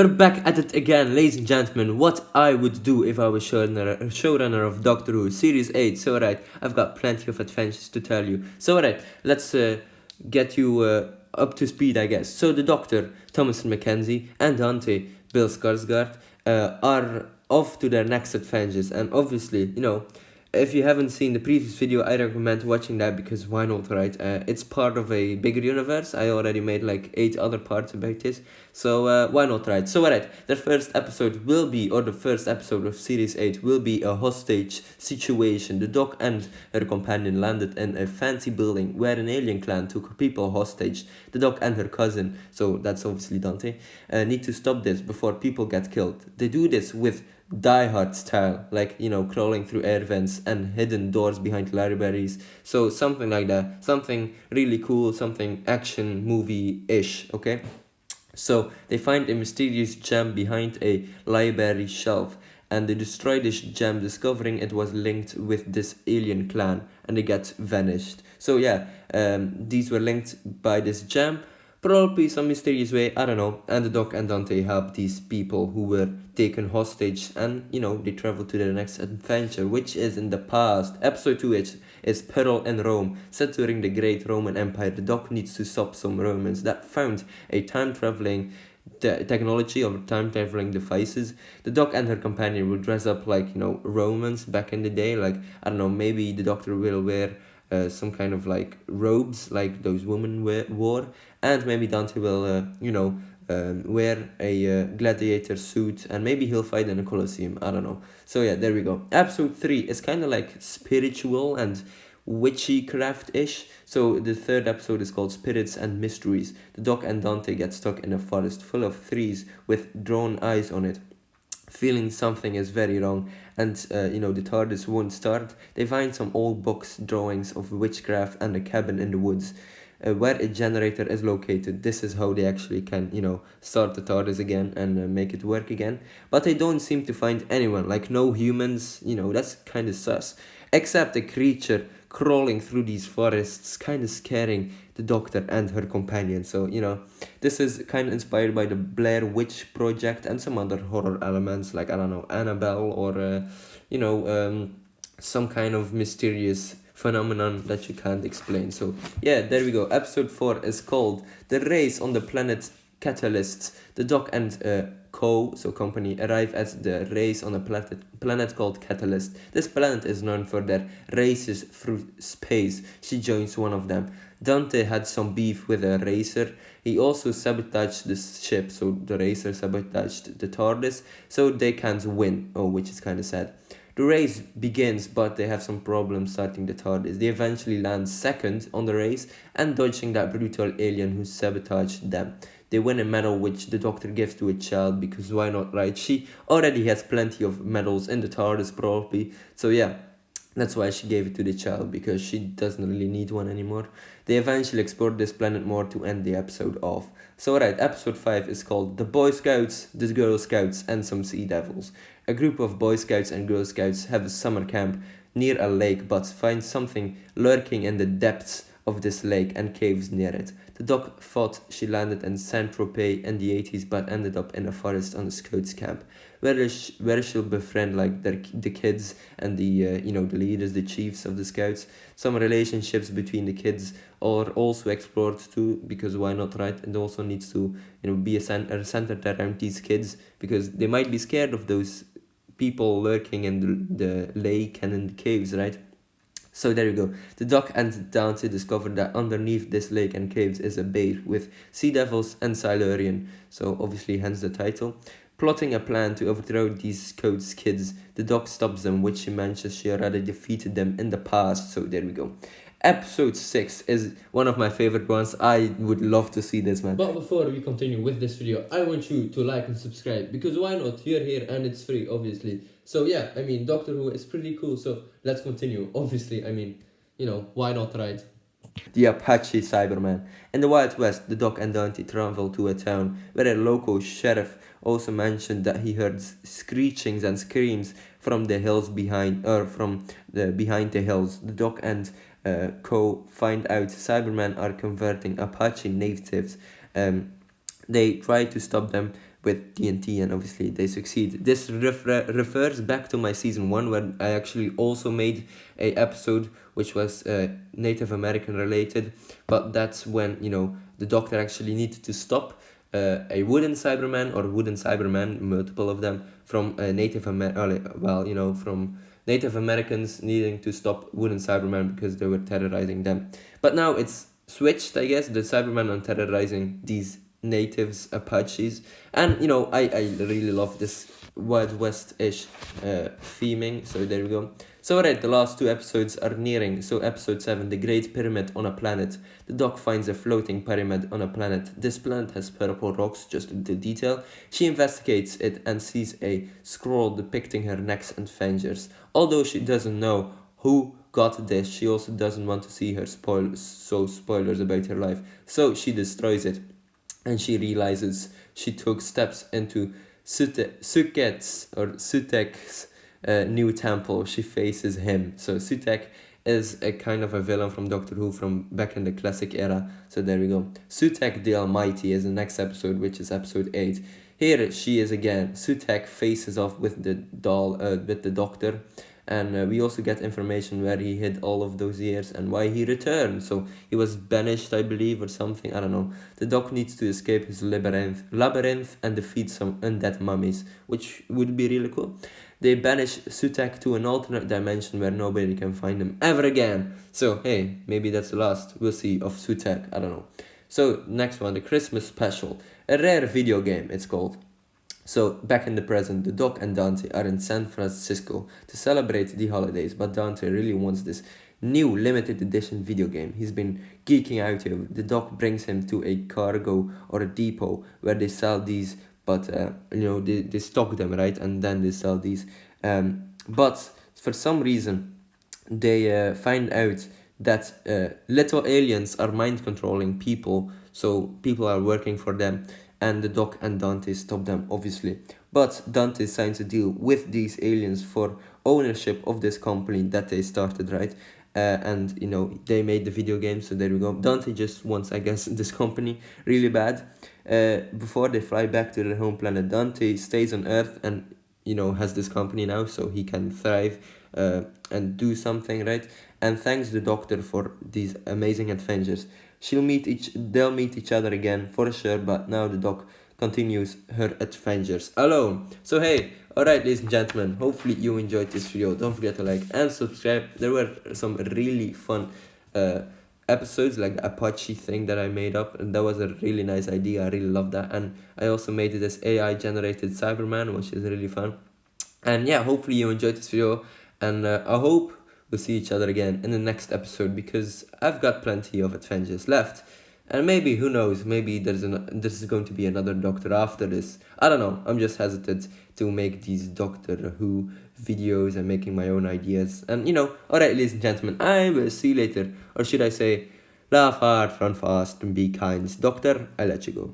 We're back at it again, ladies and gentlemen. What I would do if I was showrunner of Doctor Who Series 8. So, alright, I've got plenty of adventures to tell you. So, alright, let's get you up to speed, I guess. So, the Doctor, Thomas Mackenzie, and Dante, Bill Skarsgård, are off to their next adventures. And obviously, if you haven't seen the previous video, I recommend watching that because why not, right? It's part of a bigger universe. I already made like 8 other parts about this, so why not, right? So alright, the first episode of Series 8 will be a hostage situation. The Doc and her companion landed in a fancy building where an alien clan took people hostage. The Doc and her cousin, so that's obviously Dante, need to stop this before people get killed. They do this with Die Hard style, like, crawling through air vents and hidden doors behind libraries. So something like that, something really cool, something action movie-ish, okay? So they find a mysterious gem behind a library shelf, and they destroy this gem, discovering it was linked with this alien clan, and they get vanished. So yeah, these were linked by this gem, probably some mysterious way, I don't know. And the Doc and Dante help these people who were taken hostage, and they travel to their next adventure, which is in the past. Episode 2 is Peril in Rome, set during the Great Roman Empire. The Doc needs to stop some Romans that found a time-traveling technology of time-traveling devices. The Doc and her companion will dress up like, Romans back in the day. Like, I don't know, maybe the Doctor will wear some kind of like robes like those women wore, and maybe Dante will wear a gladiator suit, and maybe he'll fight in a Colosseum, I don't know. So yeah, there we go. Episode 3 is kind of like spiritual and witchy craft-ish. So the third episode is called Spirits and Mysteries. The Doc and Dante get stuck in a forest full of trees with drawn eyes on it, feeling something is very wrong, and the TARDIS won't start. They find some old books, drawings of witchcraft, and a cabin in the woods where a generator is located. This is how they actually can start the TARDIS again and make it work again. But they don't seem to find anyone, like no humans. That's kind of sus, except a creature crawling through these forests, kind of scaring the Doctor and her companion. So this is kind of inspired by the Blair Witch Project and some other horror elements, like, I don't know, Annabelle, or some kind of mysterious phenomenon that you can't explain. So yeah, there we go. Episode 4 is called The Race on the Planet Catalysts. The Doc and company arrive at the race on a planet called Catalyst. This planet is known for their races through space. She joins one of them. Dante had some beef with a racer. He also sabotaged the ship, so the racer sabotaged the TARDIS, so they can't win, which is kind of sad. The race begins, but they have some problems starting the TARDIS. They eventually land second on the race and dodging that brutal alien who sabotaged them. They win a medal which the Doctor gives to a child, because why not, right? She already has plenty of medals in the TARDIS probably, so yeah, that's why she gave it to the child, because she doesn't really need one anymore. They eventually explore this planet more to end the episode off. So alright, episode 5 is called The Boy Scouts, The Girl Scouts, and Some Sea Devils. A group of Boy Scouts and Girl Scouts have a summer camp near a lake, but find something lurking in the depths of this lake and caves near it. The Doc thought she landed in Saint-Tropez in the 80s, but ended up in a forest on a Scouts camp, where she'll befriend like the kids and the leaders, the chiefs of the Scouts. Some relationships between the kids are also explored too, because why not, right? It also needs to be centered around these kids, because they might be scared of those people lurking in the lake and in the caves, right? So there you go. The Doc and Dante discover that underneath this lake and caves is a base with sea devils and Silurian, so obviously hence the title. Plotting a plan to overthrow these Scouts kids, the Doc stops them, which she mentions she already defeated them in the past, so there we go. Episode 6 is one of my favorite ones. I would love to see this, man. But before we continue with this video, I want you to like and subscribe, because why not? You're here and it's free, obviously. So yeah, Doctor Who is pretty cool, so let's continue. Obviously, why not, right? The Apache Cyberman. In the Wild West, the Doc and Dante travel to a town where a local sheriff also mentioned that he heard screechings and screams from the hills behind the hills. The Doc and find out Cybermen are converting Apache natives. They try to stop them, with TNT, and obviously they succeed. This refers back to my season 1, where I actually also made a episode which was Native American related, but that's when, you know, the Doctor actually needed to stop a wooden Cyberman, or wooden Cyberman, multiple of them, from from Native Americans needing to stop wooden Cybermen because they were terrorizing them. But now it's switched, I guess. The Cybermen are terrorizing these natives, Apaches, and you know, I really love this Wild West-ish theming. So there we go. So alright, the last 2 episodes are nearing. So episode 7, the Great Pyramid on a Planet. The Doc finds a floating pyramid on a planet. This planet has purple rocks, just into detail. She investigates it and sees a scroll depicting her next Avengers. Although she doesn't know who got this, she also doesn't want to see her spoilers about her life. So she destroys it, and she realizes she took steps into Sutek's new temple. She faces him. So Sutek is a kind of a villain from Doctor Who from back in the classic era. So there we go. Sutek the Almighty is the next episode, which is episode 8. Here she is again. Sutek faces off with the with the Doctor. And we also get information where he hid all of those years and why he returned. So he was banished, I believe, or something. I don't know. The Doc needs to escape his labyrinth and defeat some undead mummies, which would be really cool. They banish Sutek to an alternate dimension where nobody can find him ever again. So, hey, maybe that's the last we'll see of Sutek. I don't know. So, next one, the Christmas special. A rare video game, it's called. So, back in the present, the Doc and Dante are in San Francisco to celebrate the holidays, but Dante really wants this new limited edition video game. He's been geeking out here. The Doc brings him to a cargo or a depot where they sell these, but they stock them, right, and then they sell these. But for some reason, they find out that little aliens are mind controlling people, so people are working for them, and the Doc and Dante stop them, obviously. But Dante signs a deal with these aliens for ownership of this company that they started, right? And they made the video game, so there we go. Dante just wants, I guess, this company really bad. Before they fly back to their home planet, Dante stays on Earth and has this company now, so he can thrive and do something, right? And thanks the Doctor for these amazing adventures. They'll meet each other again for sure, but now the Doc continues her adventures alone. So hey, alright, ladies and gentlemen, hopefully you enjoyed this video. Don't forget to like and subscribe. There were some really fun episodes, like the Apache thing that I made up, and that was a really nice idea. I really love that. And I also made this AI generated Cyberman, which is really fun. And yeah, hopefully you enjoyed this video, and I hope we'll see each other again in the next episode, because I've got plenty of adventures left. And maybe, who knows, maybe this is going to be another Doctor after this. I don't know, I'm just hesitant to make these Doctor Who videos and making my own ideas. And alright, ladies and gentlemen, I will see you later. Or should I say, laugh hard, run fast, and be kind. Doctor, I let you go.